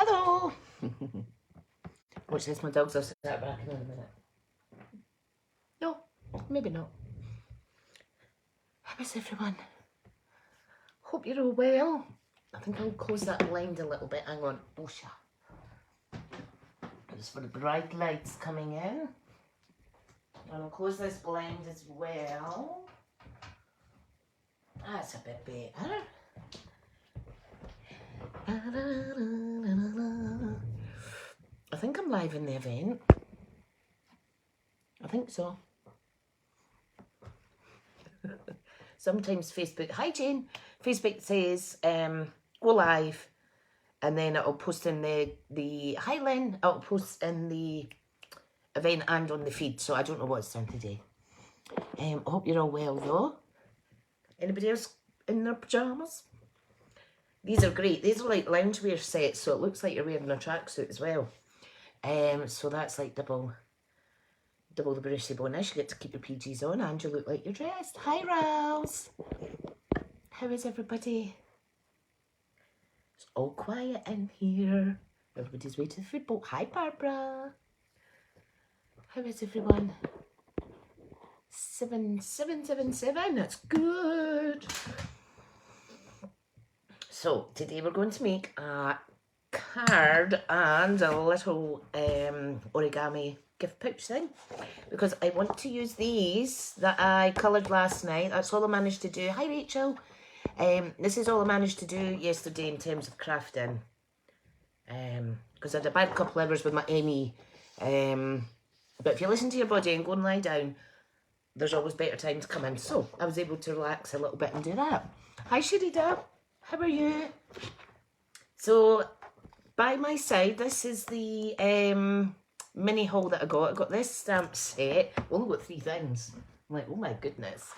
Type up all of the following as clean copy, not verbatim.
Hello! Watch this, my dogs will start barking in a minute. No, maybe not. How is everyone? Hope you're all well. I think I'll close that blind a little bit. Hang on. Bosha. Just for the bright lights coming in. And I'll close this blind as well. That's a bit better. I think I'm live in the event. I think so. Sometimes Facebook, hi Jane, Facebook says go live, and then it'll post in the hi Lynn, it'll post in the event and on the feed, so I don't know what it's done today. I hope you're all well though. Anybody else in their pyjamas? These are great. These are like loungewear sets, so it looks like you're wearing a tracksuit as well. So that's like double the Brucey bonus. You get to keep your PGs on and you look like you're dressed. Hi Rouse. How is everybody? It's all quiet in here. Everybody's way to the food boat. Hi Barbara. How is everyone? 7777. That's good. So today we're going to make a card and a little origami gift pouch thing, because I want to use these that I coloured last night. That's all I managed to do. Hi Rachel. This is all I managed to do yesterday in terms of crafting, because I had a bad couple hours with my ME, but if you listen to your body and go and lie down, there's always better times coming. So I was able to relax a little bit and do that. Hi Sharida, how are you? So by my side, this is the mini haul that I got. I got this stamp set. I only got 3 things. I'm like, oh my goodness.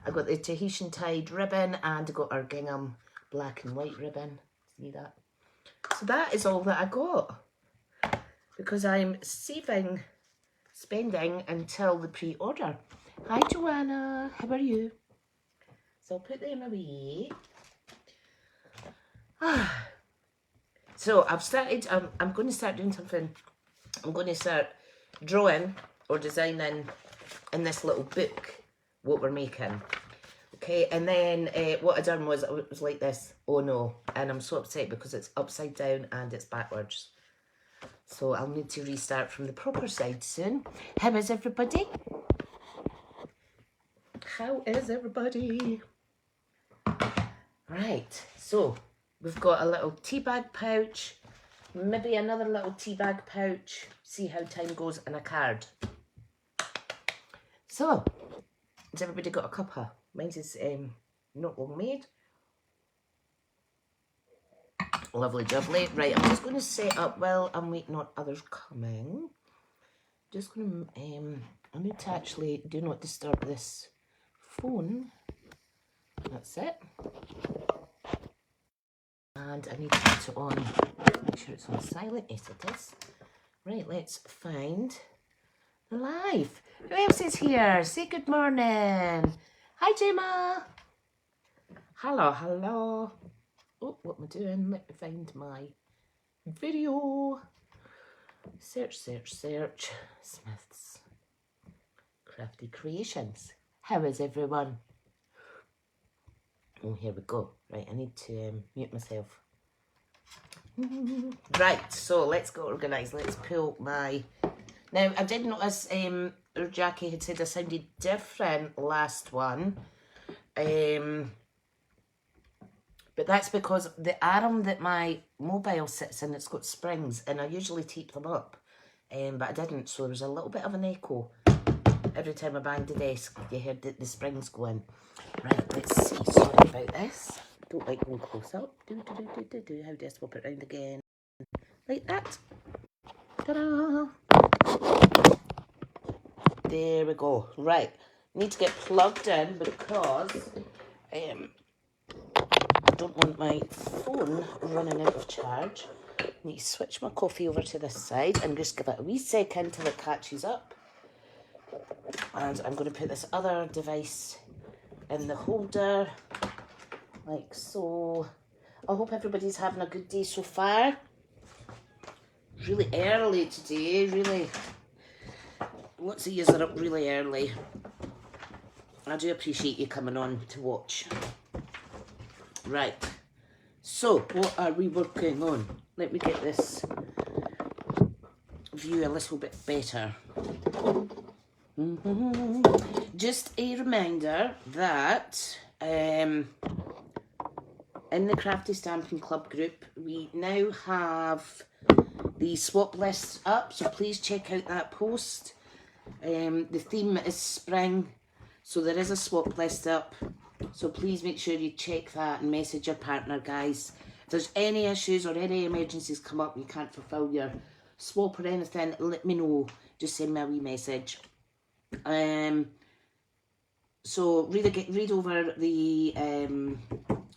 I got the Tahitian tied ribbon and I got our gingham black and white ribbon. See that? So that is all that I got, because I'm spending until the pre-order. Hi Joanna, how are you? So I'll put them away. So I've started, I'm going to start doing something. I'm going to start drawing or designing in this little book what we're making. Okay, and then what I done was, it was like this. Oh no, and I'm so upset because it's upside down and it's backwards. So I'll need to restart from the proper side soon. How is everybody? How is everybody? Right, so we've got a little tea bag pouch, maybe another little tea bag pouch, see how time goes, and a card. So, has everybody got a cuppa? Mine is not long made. Lovely jubbly. Right, I'm just going to set up while I'm waiting on others coming. Just going to, I need to actually do not disturb this phone. That's it. And I need to put it on, make sure it's on silent. Yes, it is. Right, let's find the live. Who else is here? Say good morning. Hi, Gemma. Hello, hello. Oh, what am I doing? Let me find my video. Search, search, search. Smith's Crafty Creations. How is everyone? Oh, here we go. Right, I need to mute myself. Right, so let's go organise. Let's pull my... Now, I did notice Jackie had said I sounded different last one. But that's because the arm that my mobile sits in, it's got springs, and I usually tape them up. But I didn't, so there was a little bit of an echo. Every time I banged the desk, you heard the springs go in. Right, let's see. Sorry about this. Don't like going close up. How do I swap it round again? Like that. Ta-da! There we go. Right. Need to get plugged in because I don't want my phone running out of charge. Need to switch my coffee over to this side and just give it a wee second till it catches up. And I'm going to put this other device in the holder, like so. I hope everybody's having a good day so far. really early today, really. Lots of yous are up really early. I do appreciate you coming on to watch. Right, so what are we working on? Let me get this view a little bit better. Just a reminder that in the Crafty Stamping Club group, we now have the swap list up, so please check out that post. The theme is spring, so there is a swap list up, so please make sure you check that and message your partner, guys. If there's any issues or any emergencies come up, you can't fulfill your swap or anything, let me know. Just send me a wee message. So read over the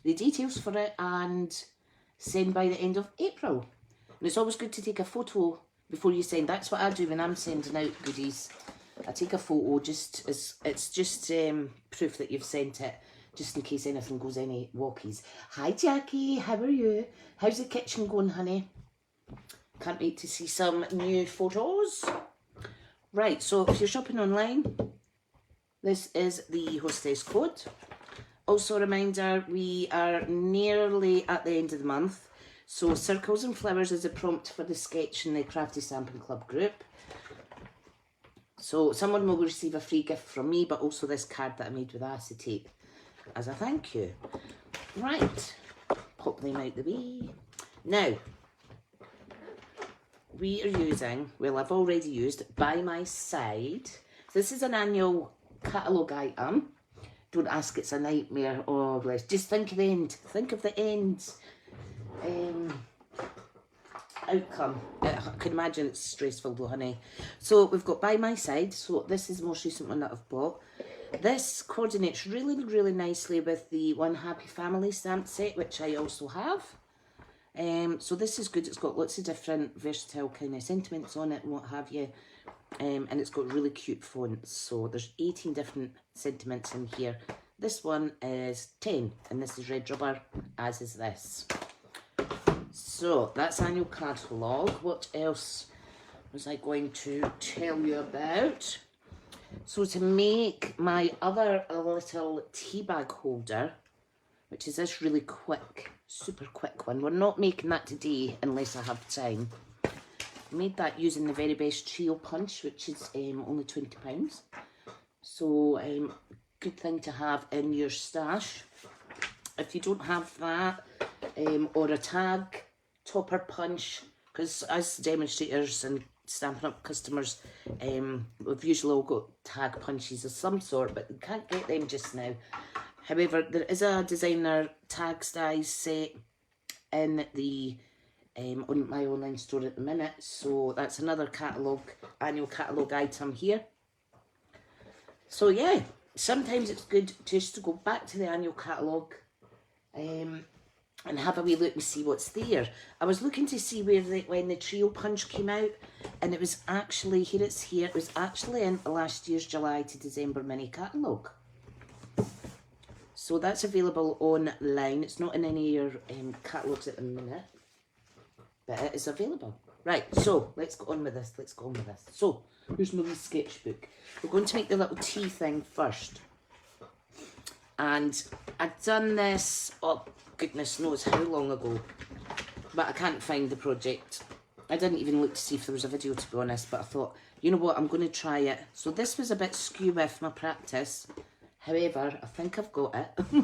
details for it and send by the end of April. And it's always good to take a photo before you send. That's what I do when I'm sending out goodies. I take a photo, just as it's just proof that you've sent it, just in case anything goes any walkies. Hi Jackie, how are you? How's the kitchen going, honey? Can't wait to see some new photos. Right, so if you're shopping online, this is the hostess code. Also a reminder, we are nearly at the end of the month. So circles and flowers is a prompt for the sketch in the Crafty Stamping Club group. So someone will receive a free gift from me, but also this card that I made with acetate as a thank you. Right, pop them out the way. Now, we are using, well, I've already used By My Side. This is an annual catalogue item. Don't ask, it's a nightmare. Oh, bless. Just think of the end. Think of the end. Outcome. I can imagine it's stressful though, honey. So we've got By My Side. So this is the most recent one that I've bought. This coordinates really, really nicely with the One Happy Family stamp set, which I also have. So this is good. It's got lots of different versatile kind of sentiments on it and what have you. And it's got really cute fonts. So there's 18 different sentiments in here. This one is 10, and this is red rubber, as is this. So that's annual catalogue. What else was I going to tell you about? So to make my other little tea bag holder, which is this really quick, super quick one. We're not making that today unless I have time. I made that using the Very Best Trio Punch, which is only £20. So good thing to have in your stash. If you don't have that, or a tag topper punch, because as demonstrators and Stampin' Up customers, we've usually all got tag punches of some sort, but we can't get them just now. However, there is a designer tag size set in the on my online store at the minute, so that's another annual catalogue item here. So yeah, sometimes it's good just to go back to the annual catalogue and have a wee look and see what's there. I was looking to see when the Trio Punch came out, and it was actually, here it's here, it was actually in last year's July to December mini catalogue. So that's available online. It's not in any of your catalogues at the minute, but it is available. Right, so let's go on with this. So here's my wee sketchbook. We're going to make the little tea thing first. And I've done this, oh goodness knows how long ago, but I can't find the project. I didn't even look to see if there was a video, to be honest, but I thought, you know what, I'm going to try it. So this was a bit skew with my practice. However, I think I've got it.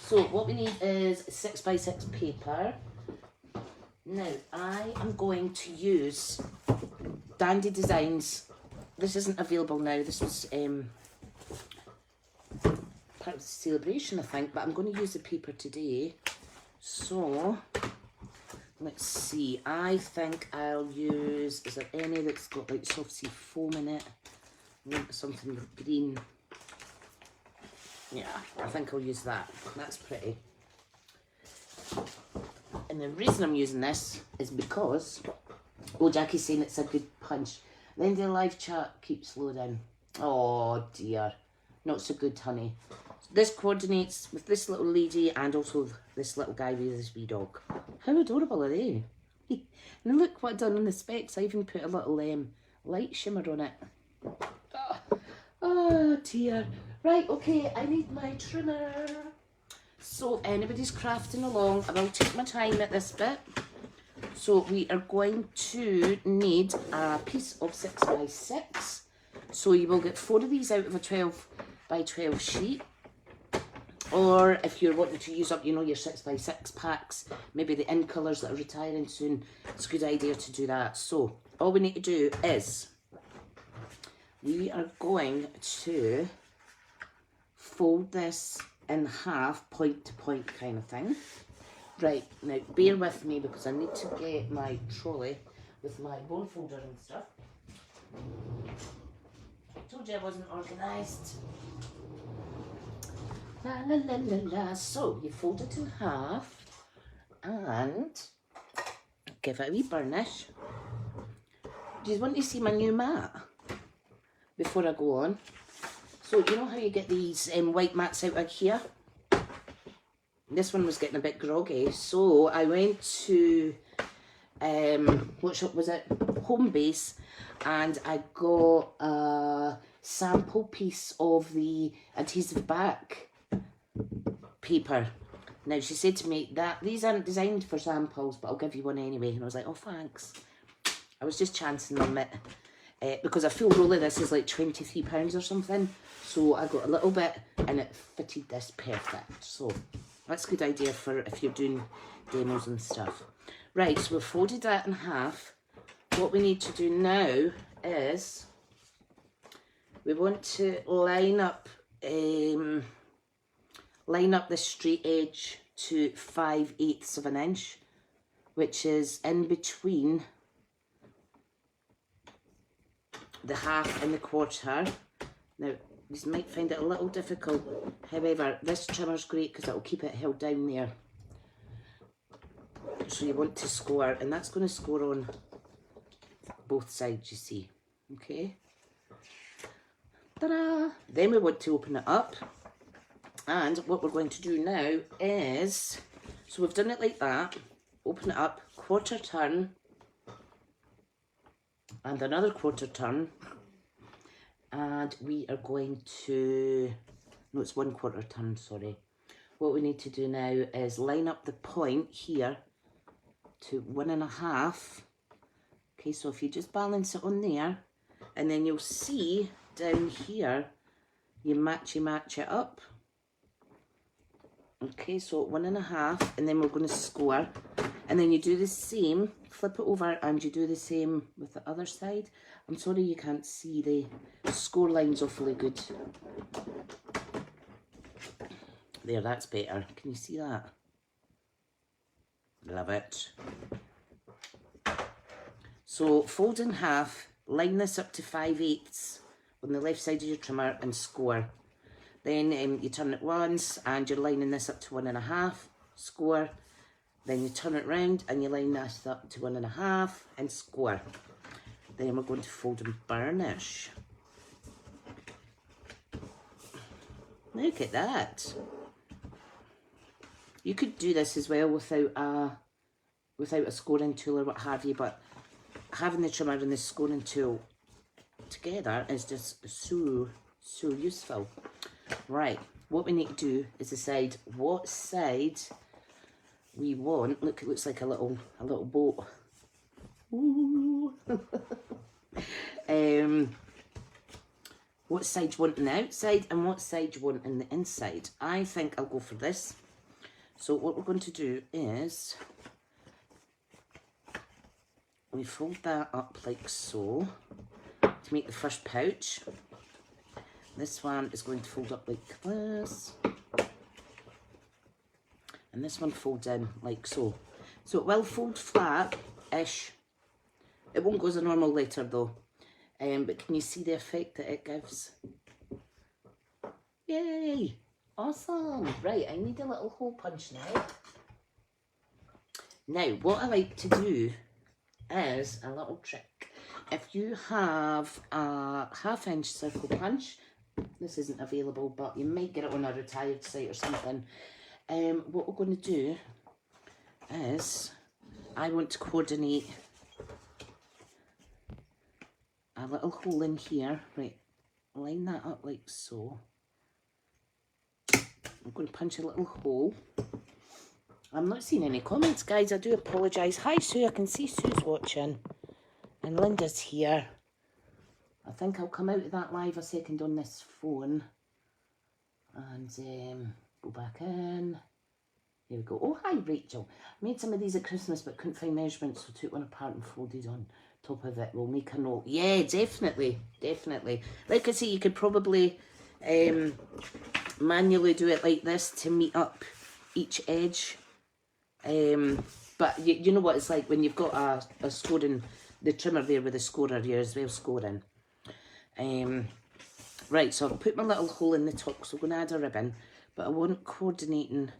So what we need is 6x6 paper. Now, I am going to use Dandy Designs. This isn't available now. This was part of the celebration, I think, but I'm going to use the paper today. So, let's see. I think I'll use, is there any that's got like soft sea foam in it? I want something with green. Yeah, I think I'll use that. That's pretty. And the reason I'm using this is because, oh, Jackie's saying it's a good punch. Then the live chat keeps loading. Oh dear, not so good, honey. This coordinates with this little lady and also this little guy with his wee dog. How adorable are they? And look what I've done on the specs. I even put a little light shimmer on it. Oh dear. Right, okay, I need my trimmer. So if anybody's crafting along, I will take my time at this bit. So we are going to need a piece of 6x6. So you will get 4 of these out of a 12 by 12 sheet. Or if you're wanting to use up, you know, your 6x6 packs, maybe the in colours that are retiring soon, it's a good idea to do that. So all we need to do is we are going to fold this in half, point to point kind of thing. Right, now bear with me because I need to get my trolley with my bone folder and stuff. I told you I wasn't organised. La la la la la. So you fold it in half and give it a wee burnish. Do you want to see my new mat before I go on? So you know how you get these white mats out of here? This one was getting a bit groggy, so I went to what shop was it? Home Base, and I got a sample piece of the adhesive back paper. Now she said to me that these aren't designed for samples, but I'll give you one anyway. And I was like, oh thanks. I was just chancing them it because a full roll of this is like £23 or something. So I got a little bit and it fitted this perfect. So that's a good idea for if you're doing demos and stuff. Right, so we've folded that in half. What we need to do now is we want to line up the straight edge to 5/8 of an inch, which is in between the half and the quarter. Now, you might find it a little difficult, however, this trimmer's great because it'll keep it held down there. So you want to score, and that's going to score on both sides, you see. Okay. Ta-da! Then we want to open it up. And what we're going to do now is, so we've done it like that, open it up, quarter turn, and another quarter turn, and we are going to, no, it's 1/4 turn, sorry. What we need to do now is line up the point here to 1.5. Okay, so if you just balance it on there, and then you'll see down here, you match it up. Okay, so 1.5, and then we're going to score, and then you do the same, flip it over, and you do the same with the other side. I'm sorry you can't see the score line's awfully good. There, that's better. Can you see that? Love it. So fold in half, line this up to 5/8 on the left side of your trimmer and score. Then you turn it once and you're lining this up to 1.5, score. Then you turn it round and you line this up to 1.5 and score. Then we're going to fold and burnish. Look at that. You could do this as well without a scoring tool or what have you, but having the trimmer and the scoring tool together is just so useful. Right, what we need to do is decide what side we want. Look, it looks like a little boat. Ooh. What side you want on the outside and what side you want on the inside. I think I'll go for this. So what we're going to do is we fold that up like so to make the first pouch. This one is going to fold up like this. And this one folds in like so. So it will fold flat-ish. It won't go as a normal letter though. But can you see the effect that it gives? Yay! Awesome! Right, I need a little hole punch now. Now, what I like to do is a little trick. If you have a 1/2 inch circle punch, this isn't available, but you might get it on a retired site or something. What we're going to do is I want to coordinate a little hole in here. Right, line that up like so. I'm going to punch a little hole. I'm not seeing any comments, guys. I do apologise. Hi, Sue. I can see Sue's watching. And Linda's here. I think I'll come out of that live a second on this phone. And go back in. Here we go. Oh, hi, Rachel. I made some of these at Christmas but couldn't find measurements, so took one apart and folded on top of it. We'll make a note. Yeah, definitely. Definitely. Like I say, you could probably manually do it like this to meet up each edge. But you know what it's like when you've got a scoring, the trimmer there with the scorer, you're as well scoring. Right, so I've put my little hole in the top, so I'm going to add a ribbon, but I want coordinating,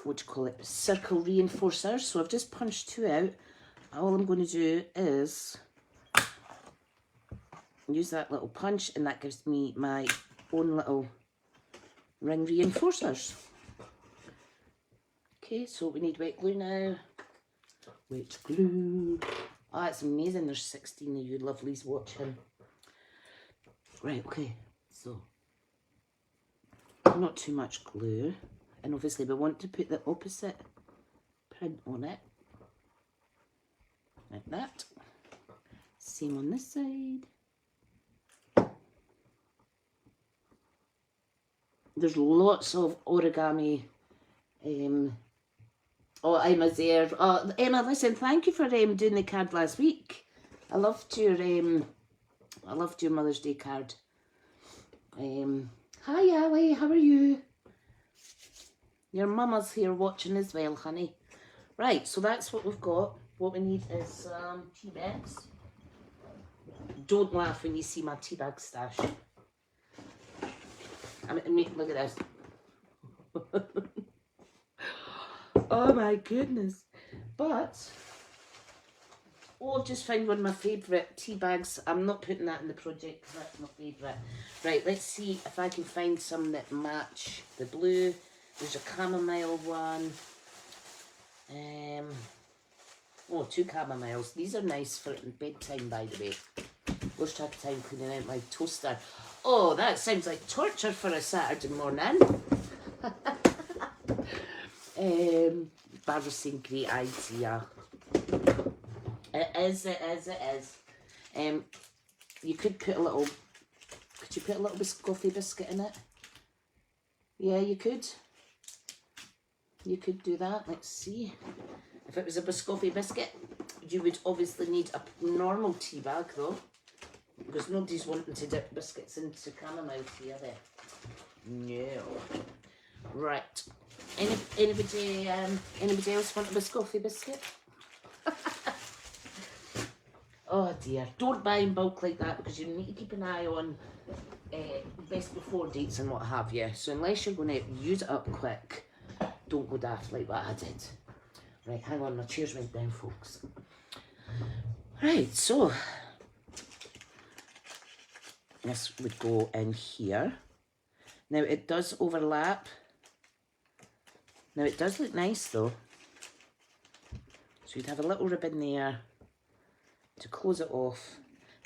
what do you call it, circle reinforcers. So I've just punched 2 out. All I'm going to do is use that little punch, and that gives me my own little ring reinforcers. Okay, so we need wet glue now. Wet glue. Oh, that's amazing. There's 16 of you lovelies watching. Right, okay. So, not too much glue. And obviously we want to put the opposite print on it. Like that. Same on this side. There's lots of origami. Oh, Emma's there. Oh, Emma, listen, thank you for doing the card last week. I loved your Mother's Day card. Hi, Ali, how are you? Your mama's here watching as well, honey. Right, so that's what we've got. What we need is tea bags. Don't laugh when you see my tea bag stash. Look at this. Oh my goodness. But, I've just found one of my favourite tea bags. I'm not putting that in the project because that's my favourite. Right, let's see if I can find some that match the blue. There's a chamomile one. 2 chamomiles. These are nice for bedtime, by the way. Lost track of time cleaning out my toaster. Oh, that sounds like torture for a Saturday morning. Barbara's saying great idea. It is. You could put a little, could you put a little biscotti biscuit in it? Yeah, you could. You could do that. Let's see. If it was a biscotti biscuit, you would obviously need a normal tea bag though, because nobody's wanting to dip biscuits into chamomile tea, are they? No. Right. Anybody else want a biscotti biscuit? Oh dear. Don't buy in bulk like that because you need to keep an eye on best before dates and what have you. So unless you're going to use it up quick, don't go daft like what I did. Right, hang on, my chairs went down, folks. Right, so this would go in here. Now it does overlap. Now it does look nice though. So you'd have a little ribbon there to close it off.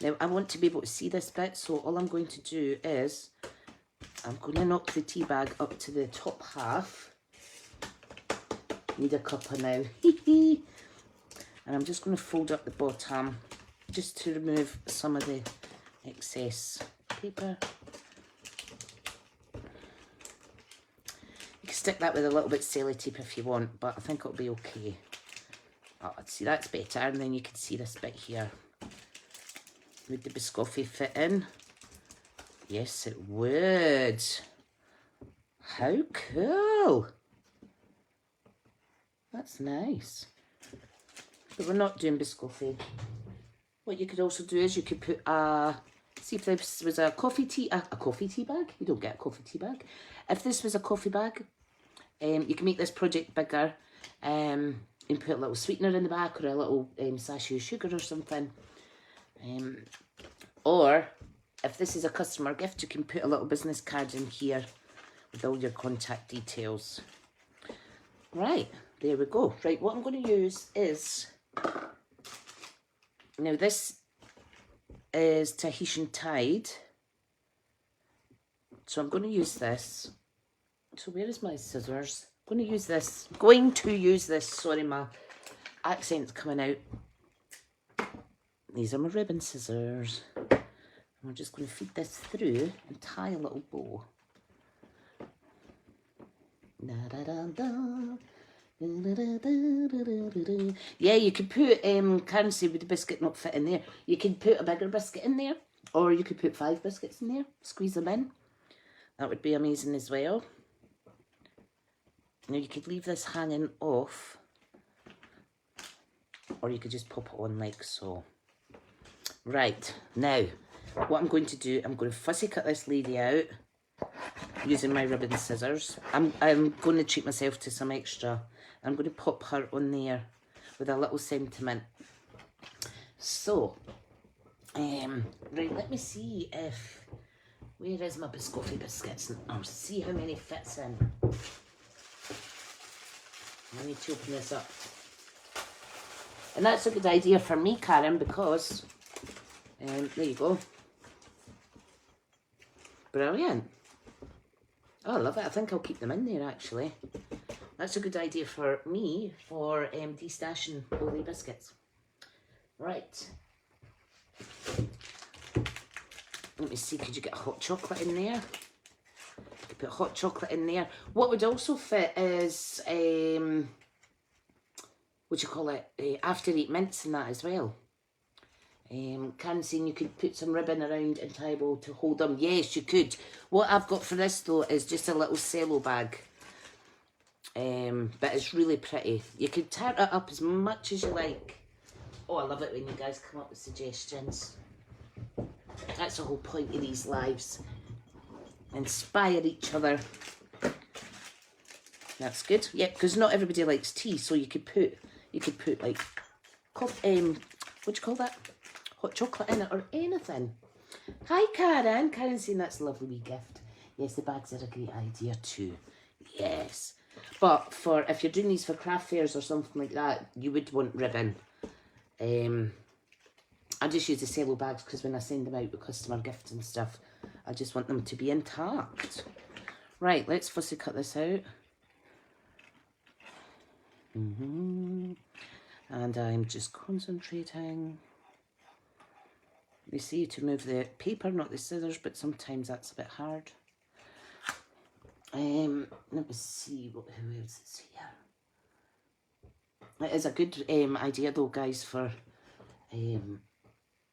Now I want to be able to see this bit, so all I'm going to do is I'm going to knock the tea bag up to the top half. Need a cuppa now. And I'm just going to fold up the bottom just to remove some of the excess paper. You can stick that with a little bit of sellotape if you want, but I think it'll be okay. Oh, see, that's better, and then you can see this bit here. Would the biscotti fit in? Yes, it would. How cool! That's nice. But we're not doing biscotti. What you could also do is you could put see if this was a coffee tea bag. You don't get a coffee tea bag. If this was a coffee bag, you can make this project bigger and put a little sweetener in the back or a little sachet of sugar or something. Or if this is a customer gift, you can put a little business card in here with all your contact details. Right, there we go. Right, what I'm going to use is, now this is Tahitian Tide. So I'm going to use this. So where is my scissors? I'm going to use this. Sorry, my accent's coming out. These are my ribbon scissors. I'm just going to feed this through and tie a little bow. Yeah, you could put, currency with the biscuit not fit in there. You could put a bigger biscuit in there, or you could put 5 biscuits in there, squeeze them in. That would be amazing as well. Now you could leave this hanging off, or you could just pop it on like so. Right, now, what I'm going to do, I'm going to fussy cut this lady out using my ribbon scissors. I'm going to treat myself to some extra. I'm going to pop her on there with a little sentiment. So, right, let me see if, where is my biscotti biscuits? I'll see how many fits in. I need to open this up. And that's a good idea for me, Karen, because, there you go. Brilliant. Oh, I love it. I think I'll keep them in there, actually. That's a good idea for me for destashing all the biscuits. Right. Let me see, could you get hot chocolate in there? You could put hot chocolate in there. What would also fit is, what do you call it? After 8 mints in that as well. Karen saying you could put some ribbon around and tie a bow to hold them. Yes, you could. What I've got for this though is just a little cello bag. But it's really pretty. You could tear it up as much as you like. Oh, I love it when you guys come up with suggestions. That's the whole point of these lives. Inspire each other. That's good. Yeah, because not everybody likes tea, so you could put like coffee, what do you call that? Hot chocolate in it or anything. Hi Karen. Karen's saying that's a lovely wee gift. Yes, the bags are a great idea too. Yes. But for if you're doing these for craft fairs or something like that, you would want ribbon. I just use the cello bags because when I send them out with customer gifts and stuff, I just want them to be intact. Right, let's fussy cut this out. And I'm just concentrating. They say you to move the paper, not the scissors, but sometimes that's a bit hard. Let me see who else is here. It is a good idea though, guys, for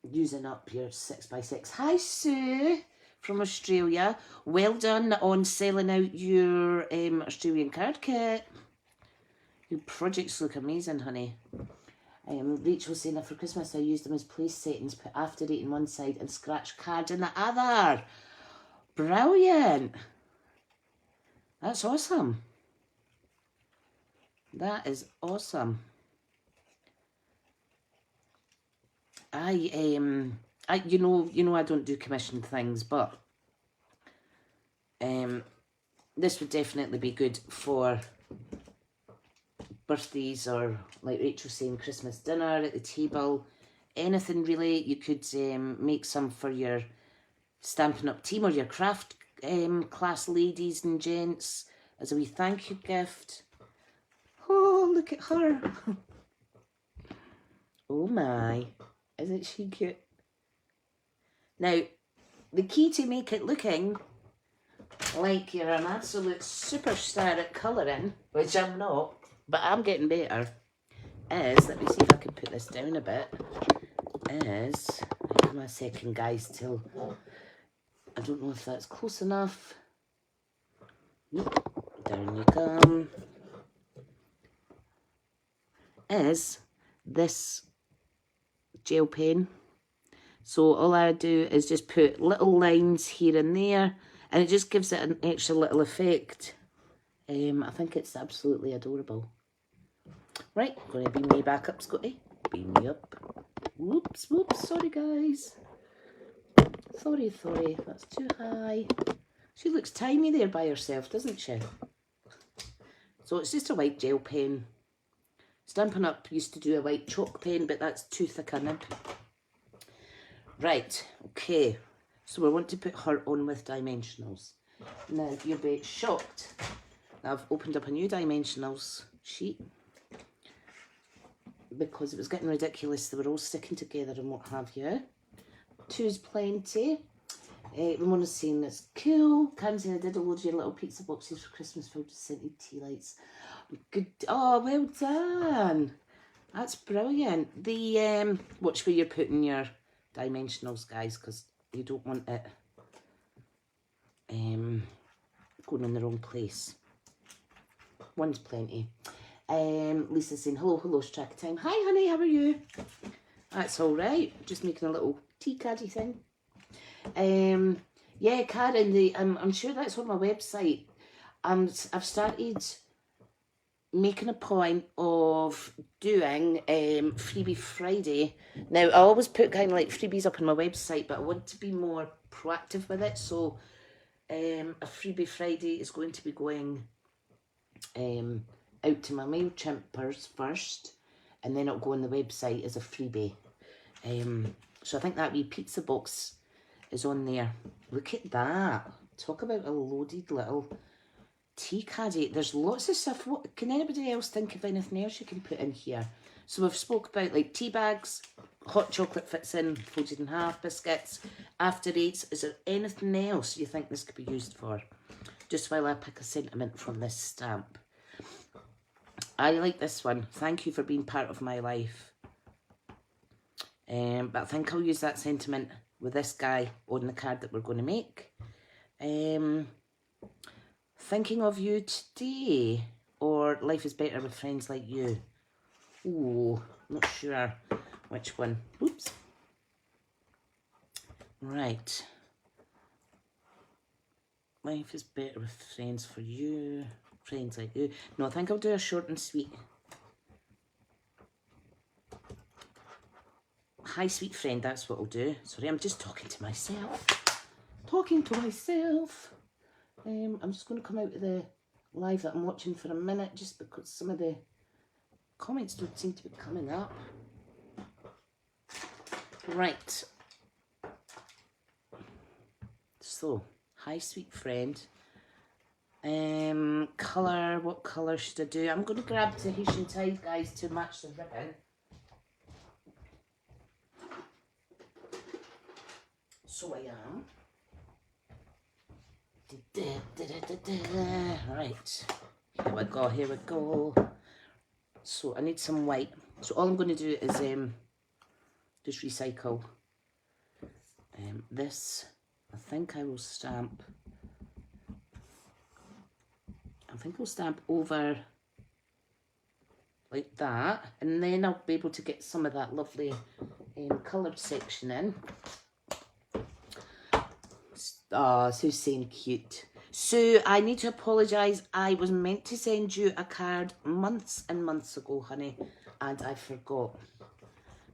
using up your 6x6. Hi Sue from Australia. Well done on selling out your Australian card kit. Your projects look amazing, honey. Rachel was saying that for Christmas I used them as place settings, put after 8 on one side and scratch card in the other. Brilliant. That's awesome. That is awesome. You know I don't do commissioned things, but this would definitely be good for birthdays or, like Rachel saying, Christmas dinner at the table, anything really. You could make some for your Stampin' Up team or your craft class ladies and gents as a wee thank you gift. Oh, look at her. Oh my, isn't she cute? Now, the key to make it looking like you're an absolute superstar at colouring, which I'm not, but I'm getting better, is, let me see if I can put this down a bit, is, give me a second guys till, I don't know if that's close enough. Nope, down you come. Is this gel pen. So all I do is just put little lines here and there, and it just gives it an extra little effect. I think it's absolutely adorable. Right, I'm going to beam me back up, Scotty. Beam me up. Whoops, whoops, sorry guys. Sorry, that's too high. She looks tiny there by herself, doesn't she? So it's just a white gel pen. Stampin' Up used to do a white chalk pen, but that's too thick a nib. Right, okay. So we want to put her on with dimensionals. Now, you'll be shocked that I've opened up a new dimensionals sheet because it was getting ridiculous. They were all sticking together and what have you. Two's plenty. Ramona's saying it's cool. Karen's saying I did a load of your little pizza boxes for Christmas filled with scented tea lights. Good. Oh, well done. That's brilliant. The watch where you're putting your dimensionals, guys, because you don't want it going in the wrong place. One's plenty. Lisa's saying hello, track time. Hi, honey. How are you? That's all right. Just making a little tea caddy thing. Yeah, Karen, I'm sure that's on my website. I've started making a point of doing Freebie Friday. Now, I always put kind of like freebies up on my website, but I want to be more proactive with it. So, a Freebie Friday is going to be going out to my MailChimpers first, and then it'll go on the website as a freebie. So I think that wee pizza box is on there. Look at that. Talk about a loaded little tea caddy. There's lots of stuff. What can anybody else think of anything else you can put in here? So we've spoke about like tea bags, hot chocolate fits in, folded in half, biscuits, after eights. Is there anything else you think this could be used for? Just while I pick a sentiment from this stamp. I like this one. Thank you for being part of my life. But I think I'll use that sentiment with this guy on the card that we're going to make. Thinking of you today, or life is better with friends like you. Ooh, not sure which one. Oops. Right. Life is better with friends for you. Friends like you. No, I think I'll do a short and sweet. Hi, sweet friend, that's what I'll do. Sorry, I'm just talking to myself. I'm just going to come out of the live that I'm watching for a minute, just because some of the comments don't seem to be coming up. Right. So, hi, sweet friend. Colour, what colour should I do? I'm going to grab the Haitian tie, guys, to match the ribbon. So I am. Right, here we go. So I need some white. So all I'm going to do is just recycle this. I think I'll stamp over like that, and then I'll be able to get some of that lovely coloured section in. Oh, Sue's cute. Sue, I need to apologise. I was meant to send you a card months and months ago, honey, and I forgot.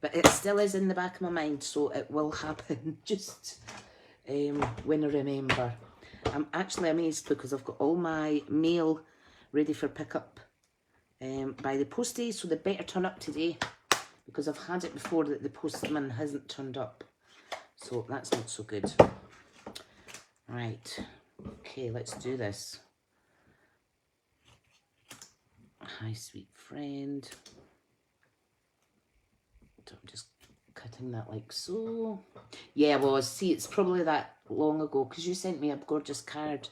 But it still is in the back of my mind, so it will happen just when I remember. I'm actually amazed because I've got all my mail ready for pickup by the postie, so they better turn up today, because I've had it before that the postman hasn't turned up. So that's not so good. Right, okay, let's do this. Hi, sweet friend. So I'm just cutting that like so. Yeah, well, see, it's probably that long ago because you sent me a gorgeous card.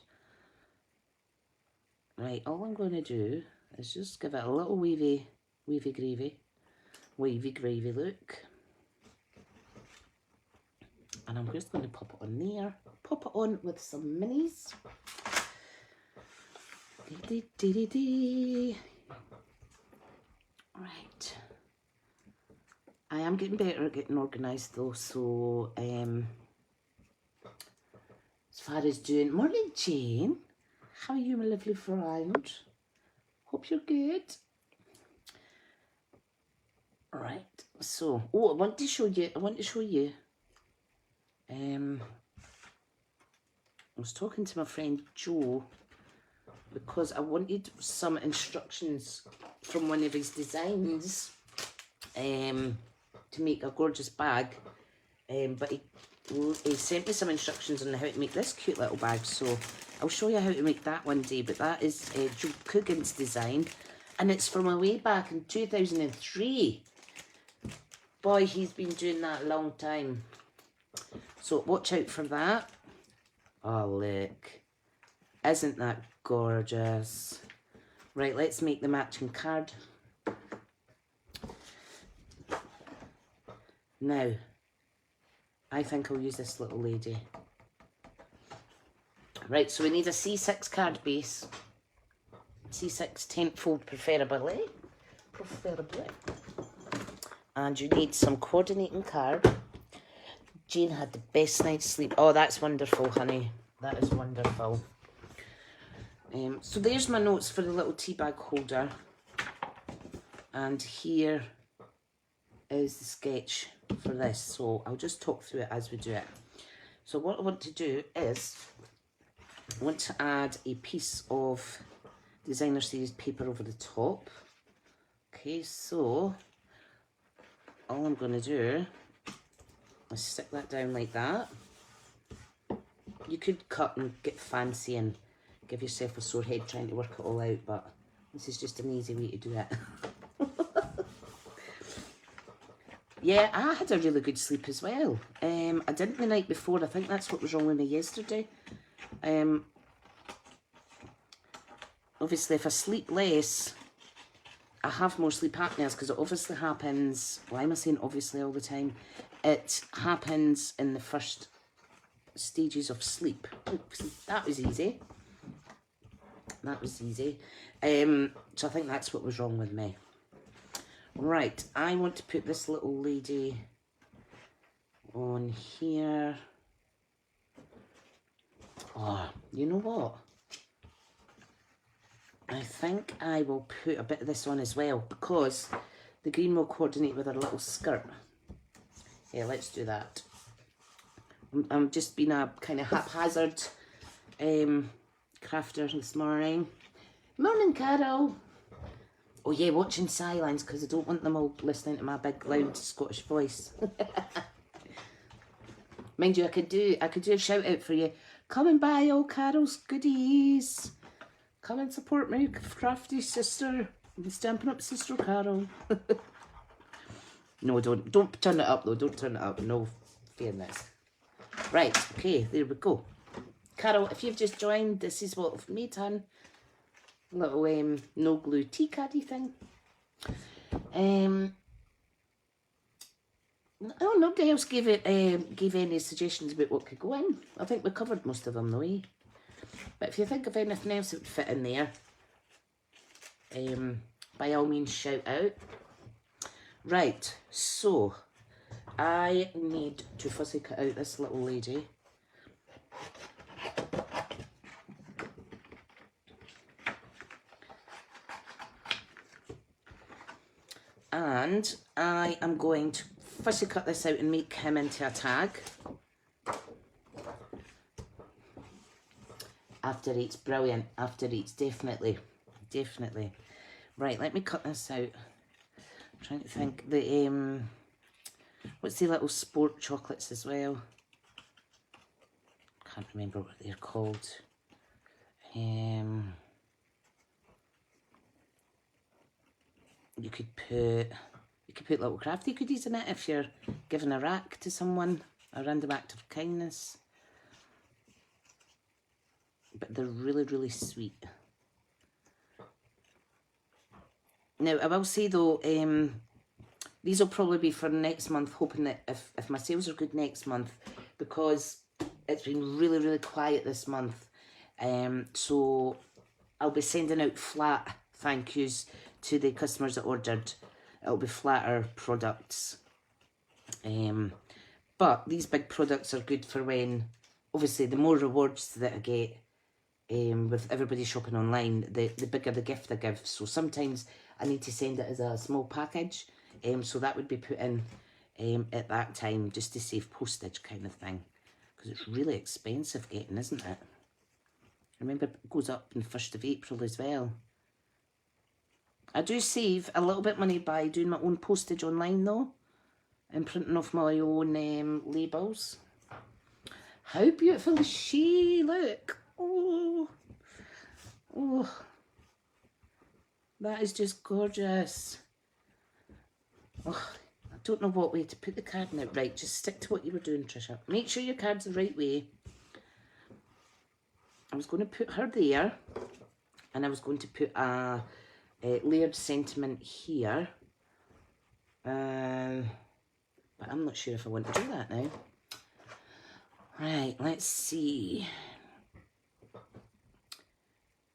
Right, all I'm going to do is just give it a little wavy gravy look. And I'm just going to pop it on there. Pop it on with some minis. Right. I am getting better at getting organised though, so as far as doing... Morning, Jane. How are you, my lovely friend? Hope you're good. Right, so, I want to show you. I was talking to my friend Jo because I wanted some instructions from one of his designs to make a gorgeous bag, but he sent me some instructions on how to make this cute little bag, so I'll show you how to make that one day. But that is Joe Coogan's design, and it's from a way back in 2003. Boy, he's been doing that a long time, so watch out for that. Oh look, isn't that gorgeous? Right, let's make the matching card. Now, I think I'll use this little lady. Right, so we need a C6 card base. C6 10th fold preferably. And you need some coordinating card. Jane had the best night's sleep. Oh, that's wonderful, honey. That is wonderful. So there's my notes for the little tea bag holder. And here is the sketch for this. So I'll just talk through it as we do it. So what I want to do is, I want to add a piece of designer series paper over the top. Okay, so all I'm going to do is stick that down like that. You could cut and get fancy and give yourself a sore head trying to work it all out, but this is just an easy way to do it. Yeah, I had a really good sleep as well. I didn't the night before. I think that's what was wrong with me yesterday. Obviously, if I sleep less, I have more sleep apneas, because it obviously happens, why am I saying obviously all the time? It happens in the first stages of sleep. Oops, that was easy. That was easy. So I think that's what was wrong with me. Right, I want to put this little lady on here. Oh, you know what? I think I will put a bit of this on as well, because the green will coordinate with her little skirt. Yeah, let's do that. I'm just being a kind of haphazard crafter this morning. Morning, Carol. Oh yeah, watching silence, because I don't want them all listening to my big loud Scottish voice. Mind you, I could do a shout out for you. Come and buy all Carol's goodies. Come and support my crafty sister, Stampin Up sister Carol. No, don't turn it up though. Don't turn it up. No fairness. Right, okay, there we go. Carol, if you've just joined, this is what I've made on. Little no glue tea caddy thing. Oh, nobody else gave any suggestions about what could go in. I think we covered most of them though, eh? But if you think of anything else that would fit in there, by all means shout out. Right, so I need to fussy cut out this little lady. And I am going to fussy cut this out and make him into a tag. After eats, brilliant. After eats, definitely. Definitely. Right, let me cut this out. I'm trying to think. The what's the little sport chocolates as well? Can't remember what they're called. You could put little crafty goodies in it if you're giving a rack to someone, a random act of kindness. But they're really, really sweet. Now, I will say though, these will probably be for next month, hoping that if my sales are good next month, because it's been really, really quiet this month. So I'll be sending out flat thank yous to the customers that ordered. It'll be flatter products. But these big products are good for when, obviously, the more rewards that I get with everybody shopping online, the bigger the gift I give. So sometimes I need to send it as a small package. So that would be put in at that time, just to save postage kind of thing. Because it's really expensive getting, isn't it? Remember, it goes up on the 1st of April as well. I do save a little bit of money by doing my own postage online though, and printing off my own labels. How beautiful is she? Look. Oh. Oh. That is just gorgeous. Oh, I don't know what way to put the card in it. Right, just stick to what you were doing, Tricia. Make sure your card's the right way. I was going to put her there, and I was going to put a layered sentiment here. But I'm not sure if I want to do that now. Right, let's see.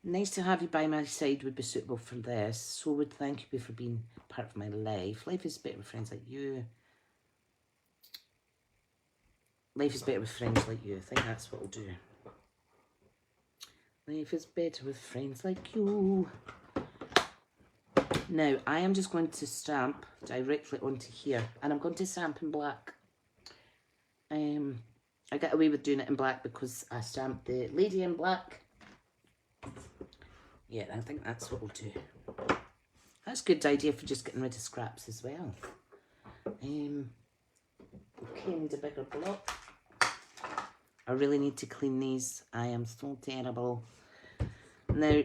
Nice to have you by my side would be suitable for this. So would thank you for being part of my life. Life is better with friends like you. Life is better with friends like you. I think that's what I'll do. Life is better with friends like you. Now, I am just going to stamp directly onto here. And I'm going to stamp in black. I got away with doing it in black because I stamped the lady in black. Yeah, I think that's what we'll do. That's a good idea for just getting rid of scraps as well. Okay, I need a bigger block. I really need to clean these. I am so terrible. Now,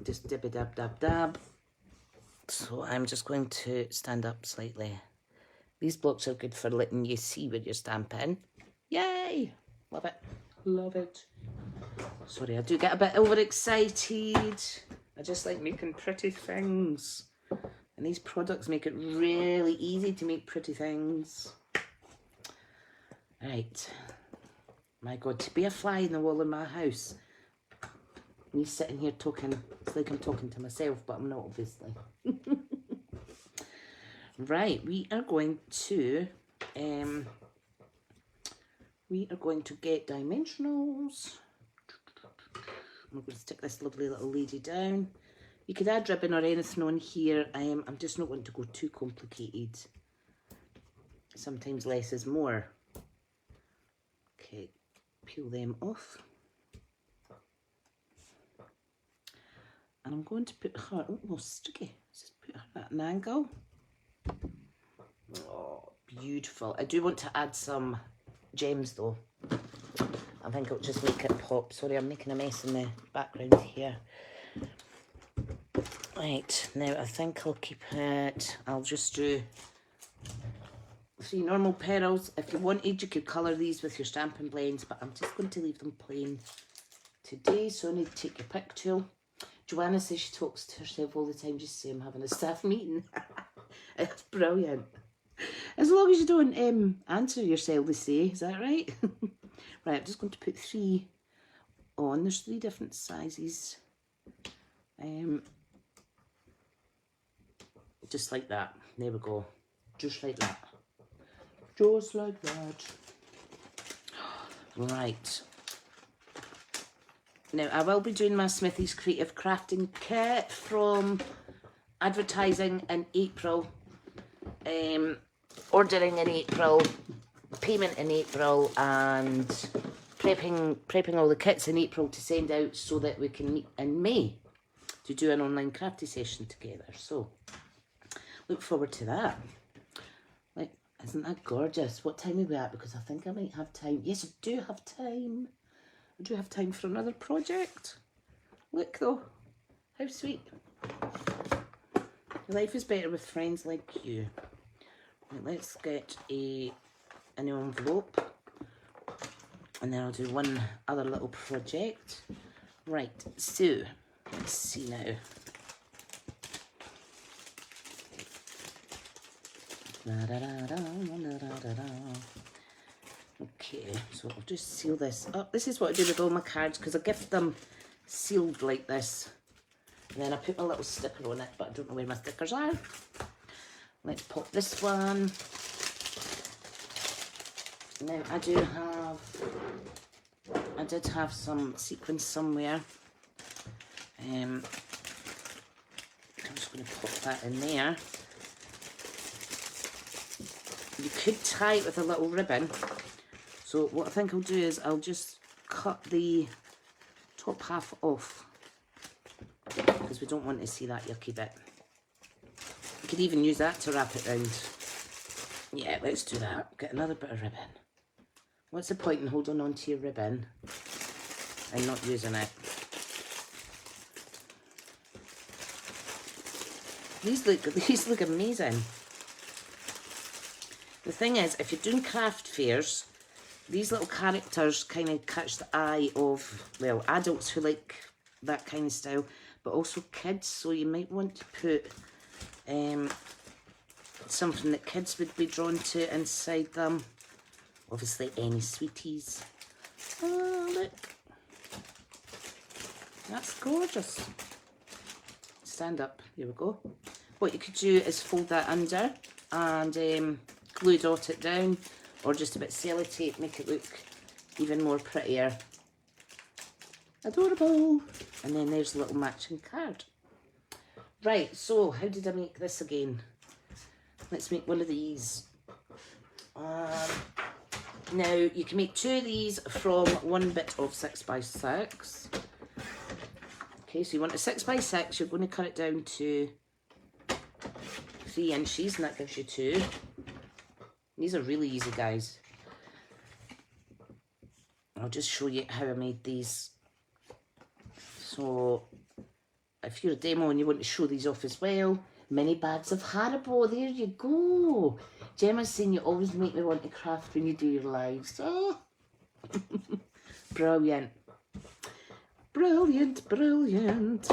just dibby dab dab dab. So I'm just going to stand up slightly. These blocks are good for letting you see where you're stamping. Yay! Love it. Love it. Sorry, I do get a bit overexcited. I just like making pretty things. And these products make it really easy to make pretty things. Right. My God, to be a fly in the wall in my house. Me sitting here talking, it's like I'm talking to myself, but I'm not, obviously. Right, we are going to get dimensionals. I'm going to stick this lovely little lady down. You could add ribbon or anything on here. I'm just not wanting to go too complicated. Sometimes less is more. Okay, peel them off. And I'm going to put her, oh, sticky. Let's just put her at an angle. Oh, beautiful. I do want to add some gems though. I think it'll just make it pop. Sorry, I'm making a mess in the background here. Right, now I think I'll keep it, I'll just do 3 normal pearls. If you wanted, you could colour these with your Stampin' Blends, but I'm just going to leave them plain today, so I need to take your pick tool. Joanna says she talks to herself all the time, just say I'm having a staff meeting. It's brilliant. As long as you don't answer yourself, they say, is that right? Right, I'm just going to put 3 on. There's 3 different sizes. Just like that. There we go. Just like that. Just like that. Right. Now, I will be doing my Smithy's Creative Crafting Kit from advertising in April. Ordering in April. Payment in April. And prepping all the kits in April to send out so that we can meet in May to do an online crafty session together. So, look forward to that. Like, isn't that gorgeous? What time are we at? Because I think I might have time. Yes, I do have time. I do have time for another project. Look though, how sweet. Life is better with friends like you. Right, let's get an envelope. And then I'll do one other little project. Right, so, let's see now. Okay, so I'll just seal this up. This is what I do with all my cards because I gift them sealed like this. And then I put a little sticker on it, but I don't know where my stickers are. Let's pop this one. Now I did have some sequins somewhere. I'm just going to pop that in there. You could tie it with a little ribbon. So what I think I'll do is I'll just cut the top half off, because we don't want to see that yucky bit. You could even use that to wrap it round. Yeah, let's do that. Get another bit of ribbon. What's the point in holding on to your ribbon and not using it? These look amazing. The thing is, if you're doing craft fairs, these little characters kind of catch the eye of, well, adults who like that kind of style, but also kids. So you might want to put something that kids would be drawn to inside them. Obviously, any sweeties. Oh, look. That's gorgeous. Stand up. Here we go. What you could do is fold that under and glue dot it down, or just a bit sellotape, make it look even more prettier. Adorable. And then there's a little matching card. Right, so how did I make this again? Let's make one of these. Now, you can make 2 of these from 1 bit of 6x6. Okay, so you want a 6x6, you're going to cut it down to 3 inches, and that gives you 2. These are really easy, guys. I'll just show you how I made these. So, if you're a demo and you want to show these off as well, mini bags of Haribo, there you go. Gemma's saying you always make me want to craft when you do your lives. Oh, brilliant. Brilliant, brilliant.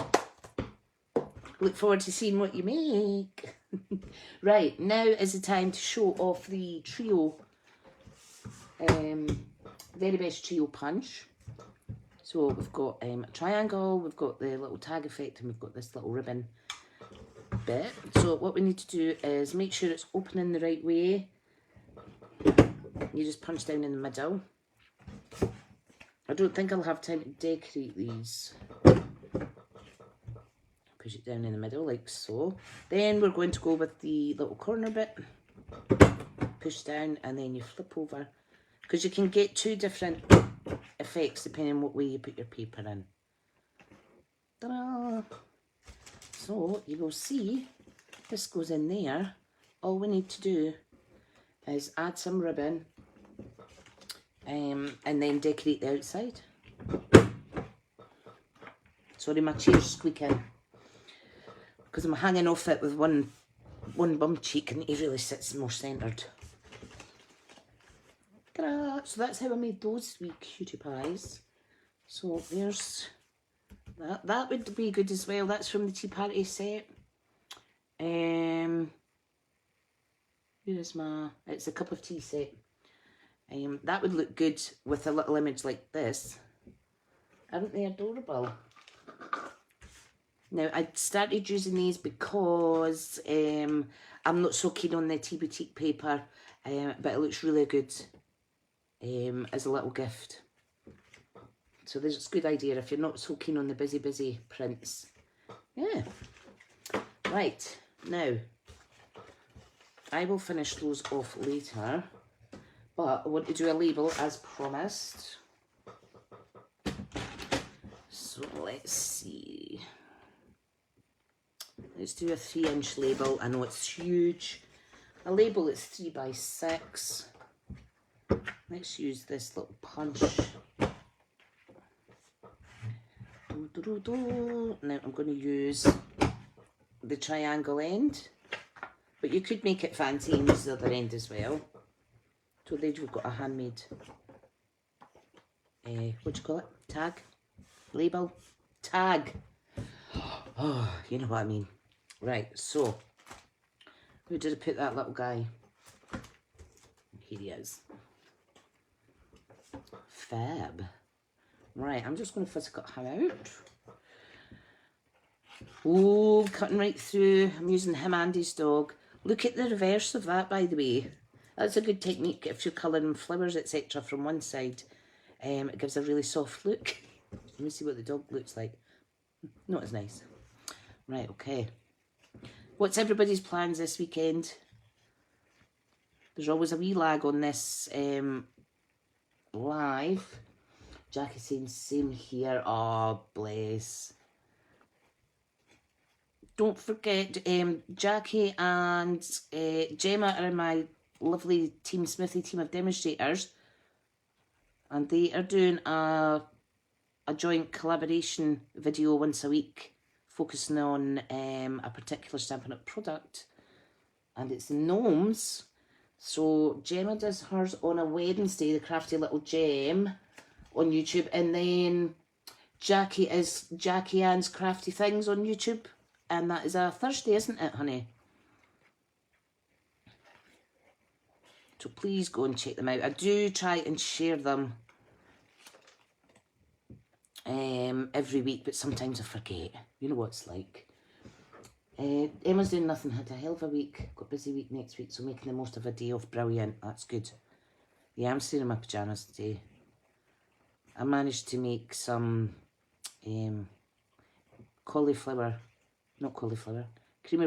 Look forward to seeing what you make. Right, now is the time to show off the trio, very best trio punch. So we've got a triangle, we've got the little tag effect, and we've got this little ribbon bit. So what we need to do is make sure it's opening the right way. You just punch down in the middle. I don't think I'll have time to decorate these. Push it down in the middle like so. Then we're going to go with the little corner bit. Push down and then you flip over. Because you can get 2 different effects depending on what way you put your paper in. Ta-da! So you will see this goes in there. All we need to do is add some ribbon and then decorate the outside. Sorry, my chair's squeaking because I'm hanging off it with one bum cheek and it really sits more centred. Ta-da! So that's how I made those 3 cutie pies. So there's that. That would be good as well. That's from the Tea Party set. Here is my, it's a cup of tea set. That would look good with a little image like this. Aren't they adorable? Now, I started using these because I'm not so keen on the Tea Boutique paper, but it looks really good as a little gift. So this is a good idea if you're not so keen on the busy prints. Yeah. Right, now, I will finish those off later, but I want to do a label as promised. So let's see. Let's do a 3-inch label. I know it's huge. A label is 3 by 6. Let's use this little punch. Now I'm going to use the triangle end, but you could make it fancy and use the other end as well. So there we've got a handmade, what do you call it? Tag? Label? Tag. Oh, you know what I mean. Right, so where did I put that little guy? Here he is. Fab. Right, I'm just going to first cut him out. Oh, cutting right through. I'm using him and his dog. Look at the reverse of that, by the way. That's a good technique if you're colouring flowers, etc. from one side. It gives a really soft look. Let me see what the dog looks like. Not as nice. Right, okay. What's everybody's plans this weekend? There's always a wee lag on this live. Jackie saying same here. Oh, bless. Don't forget, Jackie and Gemma are in my lovely Team Smithy team of demonstrators, and they are doing a joint collaboration video once a week, focusing on a particular Stampin' Up product, and it's the gnomes. So Gemma does hers on a Wednesday, the crafty little gem on YouTube, and then Jackie is Jackie Ann's crafty things on YouTube, and that is a Thursday, isn't it, honey? So please go and check them out. I do try and share them every week, but sometimes I forget. You know what it's like. Emma's doing nothing, had a hell of a week, got a busy week next week, so making the most of a day off. Brilliant, that's good. Yeah, I'm staying in my pyjamas today. I managed to make some creamy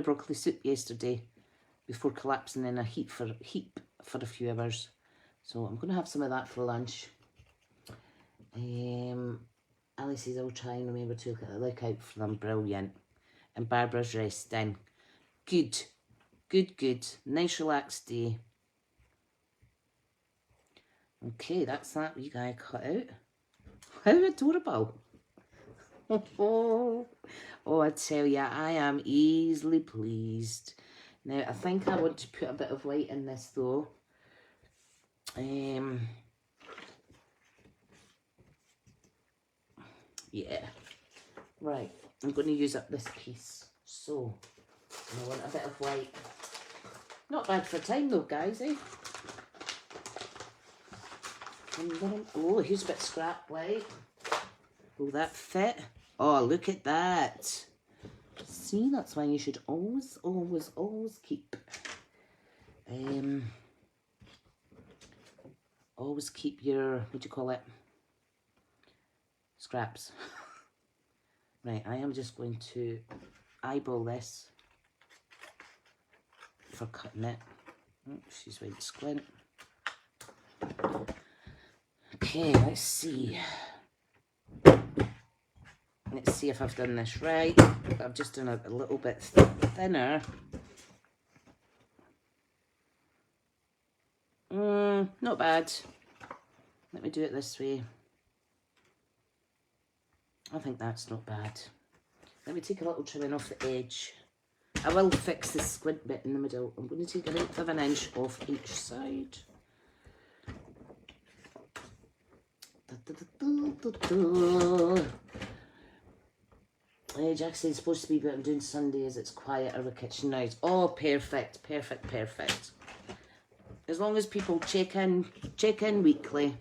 broccoli soup yesterday before collapsing in a heap for a few hours. So I'm going to have some of that for lunch. Ali says I'll try and remember to look out for them. Brilliant. And Barbara's resting. Good. Good, good. Nice relaxed day. Okay, that's that wee guy cut out. How adorable. Oh, I tell ya, I am easily pleased. Now, I think I want to put a bit of white in this, though. Yeah. Right, I'm going to use up this piece. So, I want a bit of white. Not bad for time, though, guys, eh? Oh, here's a bit of scrap white. Will that fit? Oh, look at that. See, that's why you should always, always, always keep always keep your, what do you call it? Scraps. Right, I am just going to eyeball this for cutting it. Oh, she's went squint. Okay, let's see. Let's see if I've done this right. I've just done it a little bit thinner. Not bad. Let me do it this way. I think that's not bad. Let me take a little trimming off the edge. I will fix the squint bit in the middle. I'm going to take an 1/8 of an inch off each side. Jack says it's supposed to be, but I'm doing Sundays. It's quieter with kitchen noise. Oh, perfect, perfect, perfect. As long as people check in weekly.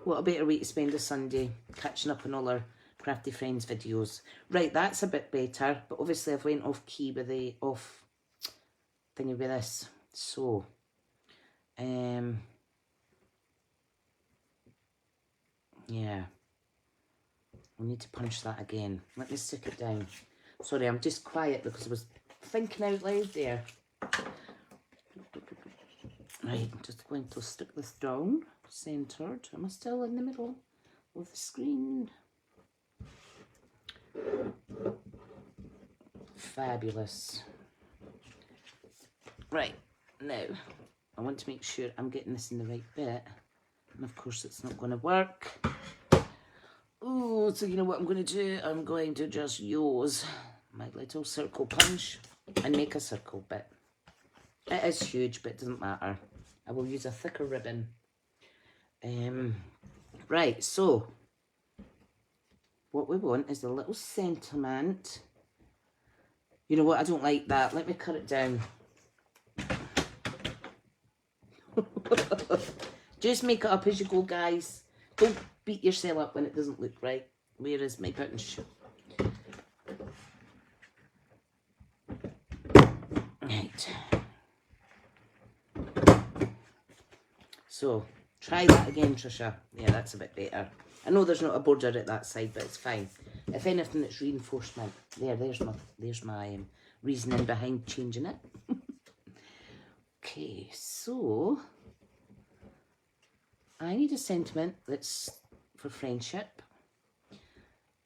What a better way to spend a Sunday, catching up on all our Crafty Friends videos. Right, that's a bit better, but obviously I've went off key with the off thingy with this. So, yeah. I need to punch that again. Let me stick it down. Sorry, I'm just quiet because I was thinking out loud there. Right, I'm just going to stick this down, centered. Am I still in the middle of the screen? Fabulous. Right, now, I want to make sure I'm getting this in the right bit. And of course, it's not going to work. Oh, so you know what I'm going to do? I'm going to just use my little circle punch and make a circle bit. It is huge, but it doesn't matter. I will use a thicker ribbon. Right, so what we want is a little sentiment. You know what? I don't like that. Let me cut it down. Just make it up as you go, guys. Don't beat yourself up when it doesn't look right. Where is my punch? Right. So, try that again, Tricia. Yeah, that's a bit better. I know there's not a border at that side, but it's fine. If anything, it's reinforcement. There's my reasoning behind changing it. Okay, so I need a sentiment that's for friendship.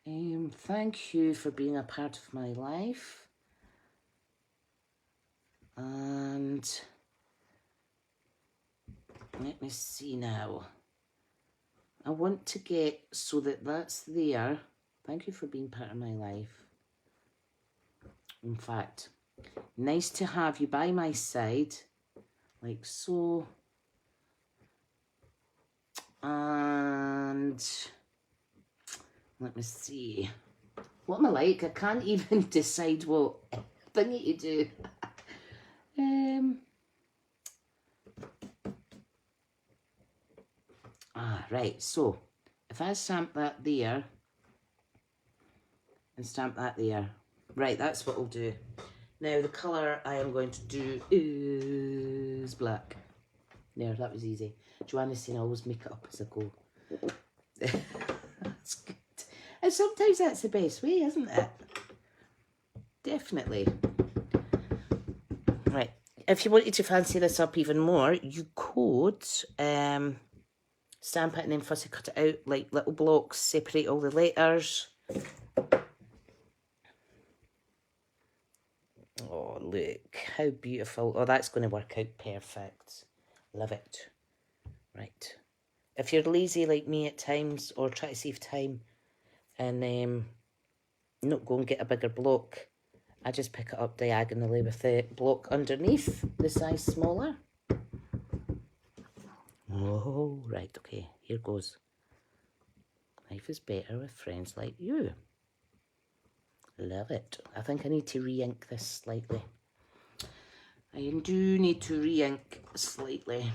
Thank you for being a part of my life. And let me see now. I want to get so that that's there. Thank you for being part of my life. In fact, nice to have you by my side, like so. And let me see. What am I like? I can't even decide what I need to do. Right, so if I stamp that there and stamp that there, right, that's what I'll do. Now the colour I am going to do is black. There, that was easy. Joanna's saying I always make it up as I go. That's good. And sometimes that's the best way, isn't it? Definitely. Right, if you wanted to fancy this up even more, you could stamp it and then fussy cut it out like little blocks, separate all the letters. Oh, look, how beautiful. Oh, that's going to work out perfect. Love it. Right. If you're lazy like me at times or try to save time and not go and get a bigger block, I just pick it up diagonally with the block underneath, the size smaller. Oh, right, okay, here goes. Life is better with friends like you. Love it. I think I need to re-ink this slightly. I do need to re-ink slightly.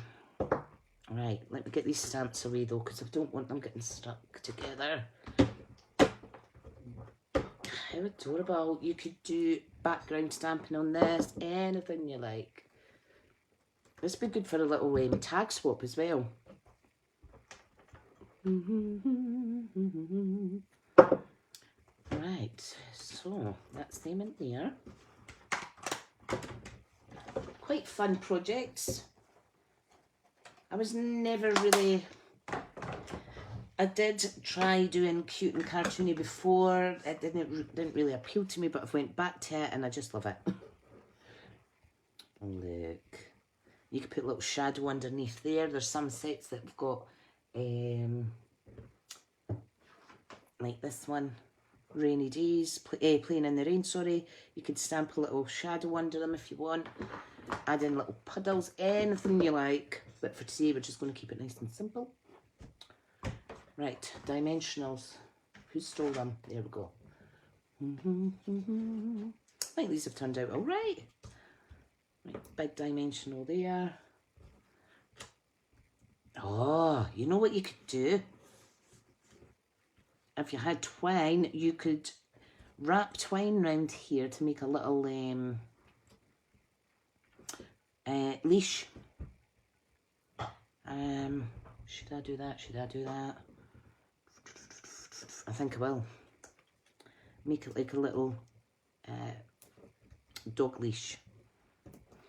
Right, let me get these stamps away though, because I don't want them getting stuck together. How adorable. You could do background stamping on this, anything you like. This would be good for a little tag swap as well. Right, so that's them in there. Quite fun projects. I was never really... I did try doing cute and cartoony before. It didn't really appeal to me, but I've went back to it and I just love it. Look. You could put a little shadow underneath there. There's some sets that have got, like this one, rainy days, playing in the rain, sorry. You could stamp a little shadow under them if you want. Add in little puddles, anything you like. But for today, we're just going to keep it nice and simple. Right, dimensionals. Who stole them? There we go. I think these have turned out all right. Right, big dimensional there. Oh, you know what you could do? If you had twine, you could wrap twine round here to make a little leash. Should I do that? Should I do that? I think I will. Make it like a little dog leash.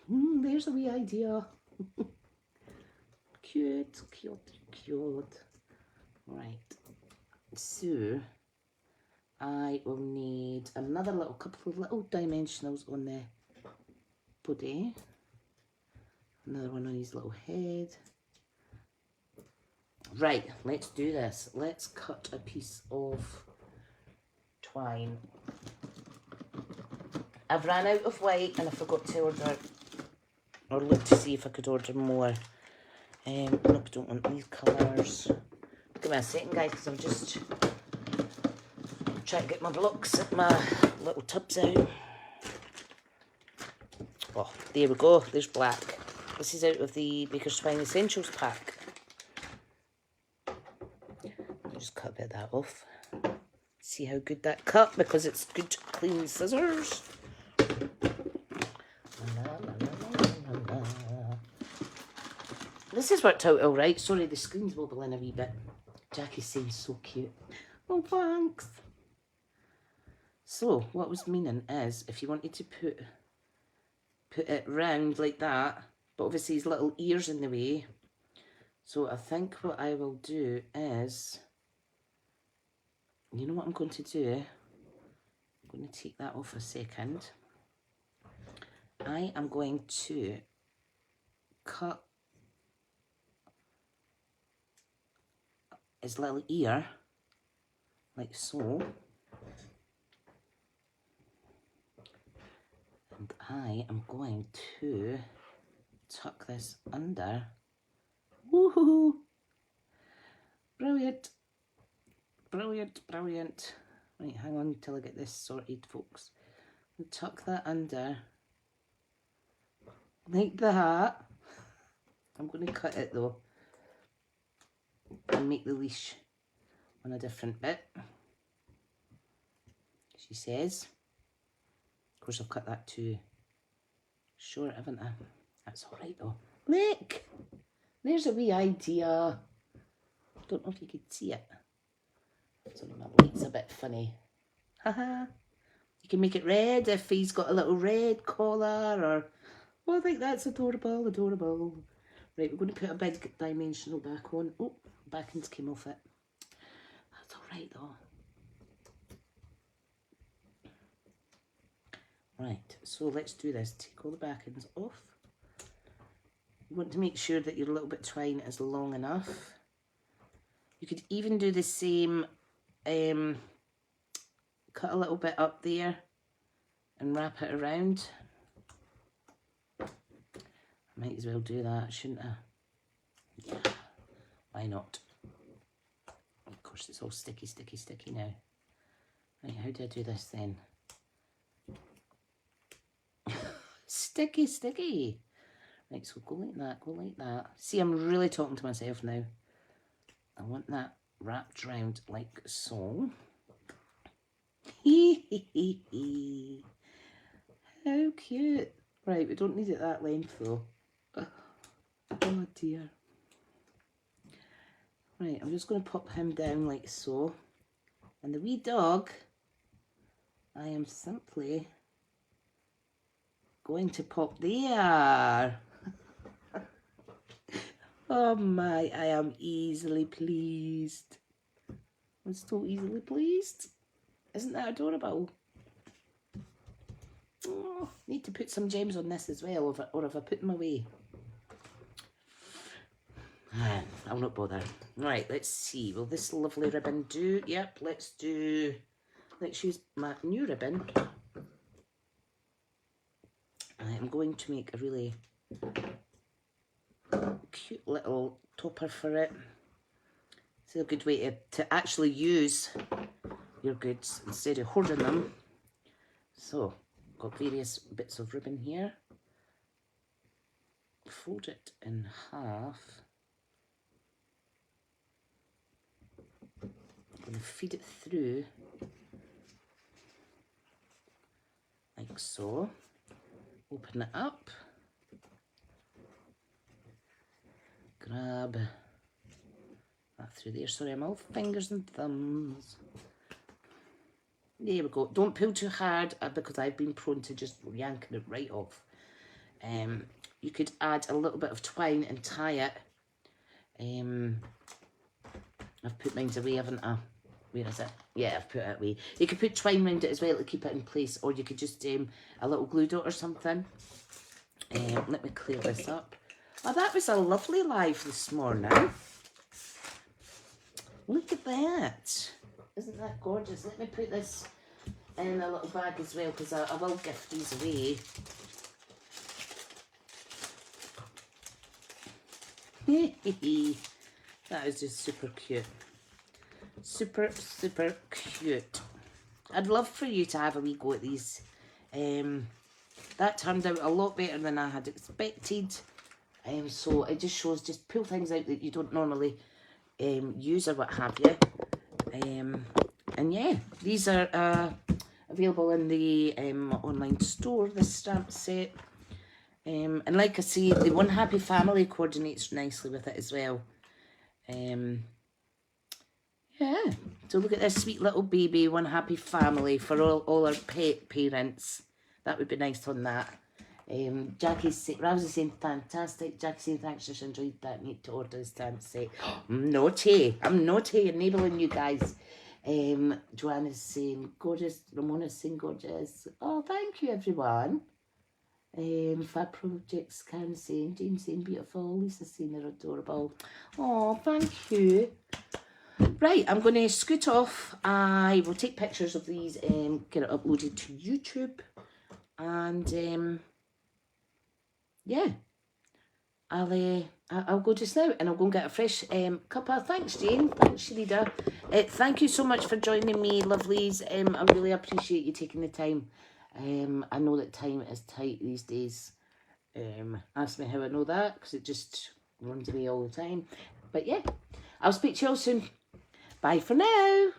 There's a wee idea. Cute, cute, cute. Right. So, I will need another couple of little dimensionals on the body. Another one on his little head. Right, let's do this. Let's cut a piece of twine. I've ran out of white and I forgot to order, or look to see if I could order more. Nope, I don't want these colours. Give me a second, guys, because I'm just trying to get my blocks, my little tubs out. Oh, there we go. There's black. This is out of the Baker's Twine Essentials pack. I'll just cut a bit of that off. See how good that cut, because it's good clean scissors. This has worked out all right. Sorry, the screen's wobbling a wee bit. Jackie's saying so cute. Oh, thanks. So, what I was meaning is, if you wanted to put it round like that, but obviously his little ears in the way, So I think what I will do is, you know what I'm going to do? I'm going to take that off a second. I am going to cut his little ear, like so. And I am going to tuck this under. Woohoo! Brilliant! Brilliant, brilliant. Right, hang on till I get this sorted, folks. I'll tuck that under. Like that. I'm going to cut it though. And make the leash on a different bit. She says. Of course I've cut that too short, haven't I? That's alright though. Look! There's a wee idea. Don't know if you could see it. So my light's a bit funny. Haha. You can make it red if he's got a little red collar or... Oh, I think that's adorable, adorable. Right, we're going to put a big dimensional back on. Oh, backings came off it. That's alright though. Right, so let's do this. Take all the backings off. You want to make sure that your little bit of twine is long enough. You could even do the same, cut a little bit up there and wrap it around. I might as well do that, shouldn't I? Yeah, why not? Of course, it's all sticky, sticky, sticky now. Right, how do I do this then? Sticky, sticky. Right, so go like that, go like that. See, I'm really talking to myself now. I want that wrapped round like so. How cute. Right, we don't need it that length though. Oh dear. Right, I'm just going to pop him down like so. And the wee dog, I am simply going to pop there. Oh my, I am easily pleased. I'm so easily pleased. Isn't that adorable? Oh, need to put some gems on this as well, or if I put them away. I'll not bother. Right, let's see. Will this lovely ribbon do? Yep, let's use my new ribbon. I'm going to make a really cute little topper for it. It's a good way to actually use your goods instead of hoarding them. So, got various bits of ribbon here. Fold it in half. I'm going to feed it through like so. Open it up. Grab that through there. Sorry, I'm all fingers and thumbs. There we go. Don't pull too hard because I've been prone to just yanking it right off. You could add a little bit of twine and tie it. I've put mine away, haven't I? Where is it? Yeah, I've put it away. You could put twine around it as well to keep it in place, or you could just a little glue dot or something. Let me clear this up. Oh, that was a lovely live this morning. Look at that. Isn't that gorgeous? Let me put this in a little bag as well, because I will gift these away. That is just super cute. Super, super cute. I'd love for you to have a wee go at these. That turned out a lot better than I had expected. So it just shows, just pull things out that you don't normally use or what have you. And yeah, these are available in the online store, this stamp set. And like I say, the One Happy Family coordinates nicely with it as well. Yeah, so look at this sweet little baby, One Happy Family for all our pet parents. That would be nice on that. Rav's saying fantastic. Jackie's saying thanks, just enjoyed that. Need to order the stamp set. Naughty. I'm naughty, enabling you guys. Joanna's saying gorgeous. Ramona's saying gorgeous. Oh, thank you, everyone. Fab Projects, Karen saying, Jane saying beautiful. Lisa saying they're adorable. Oh, thank you. Right, I'm going to scoot off. I will take pictures of these and get it uploaded to YouTube. And yeah, I'll go just now and I'll go and get a fresh cuppa. Thanks, Jane. Thanks, Sharida. Thank you so much for joining me, lovelies. I really appreciate you taking the time. I know that time is tight these days. Ask me how I know that, because it just runs me all the time. But yeah, I'll speak to you all soon. Bye for now.